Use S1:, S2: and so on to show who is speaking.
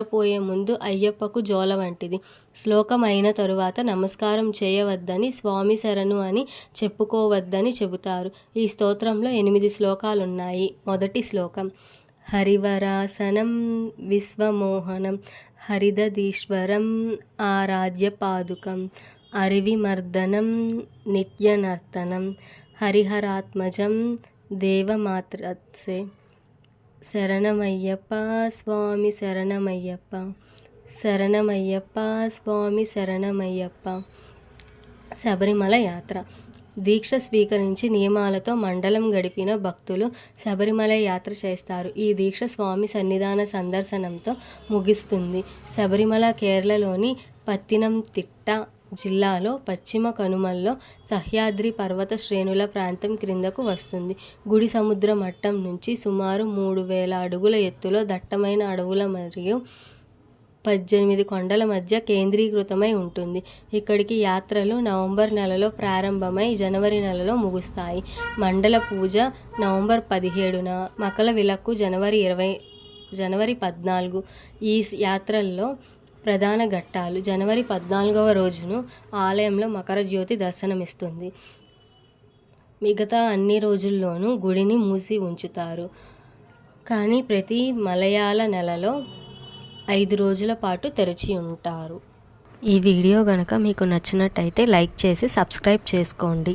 S1: పోయే ముందు అయ్యప్పకు జోల వంటిది. శ్లోకం అయిన తరువాత నమస్కారం చేయవద్దని, స్వామి శరణు అని చెప్పుకోవద్దని చెబుతారు. ఈ స్తోత్రంలో 8 శ్లోకాలున్నాయి. మొదటి శ్లోకం: హరివరాసనం విశ్వమోహనం హరిదధీశ్వరం ఆరాధ్య పాదుకం అరివిమర్దనం నిత్యనర్తనం హరిహరాత్మజం దేవమాత్రత్సే. శరణమయ్యప్ప స్వామి శరణమయ్యప్ప, శరణమయ్యప్ప స్వామి శరణమయ్యప్ప. శబరిమల యాత్ర. దీక్ష స్వీకరించి నియమాలతో మండలం గడిపిన భక్తులు శబరిమల యాత్ర చేస్తారు. ఈ దీక్ష స్వామి సన్నిధాన సందర్శనంతో ముగుస్తుంది. శబరిమల కేరళలోని పత్తినంతిట్ట జిల్లాలో పశ్చిమ కనుమల్లో సహ్యాద్రి పర్వత శ్రేణుల ప్రాంతం క్రిందకు వస్తుంది. గుడి సముద్ర మట్టం నుంచి సుమారు 3000 అడుగుల ఎత్తులో దట్టమైన అడవుల మరియు 18 కొండల మధ్య కేంద్రీకృతమై ఉంటుంది. ఇక్కడికి యాత్రలు నవంబర్ నెలలో ప్రారంభమై జనవరి నెలలో ముగుస్తాయి. మండల పూజ నవంబర్ 17న, మకల విలక్కు జనవరి 14. ఈ యాత్రల్లో ప్రధాన ఘట్టాలు: జనవరి 14వ రోజును ఆలయంలో మకర జ్యోతి దర్శనమిస్తుంది. మిగతా అన్ని రోజుల్లోనూ గుడిని మూసి ఉంచుతారు. కానీ ప్రతి మలయాళ నెలలో 5 రోజుల పాటు తెరిచి ఉంటారు. ఈ వీడియో గనక మీకు నచ్చినట్టయితే లైక్ చేసి సబ్స్క్రైబ్ చేసుకోండి.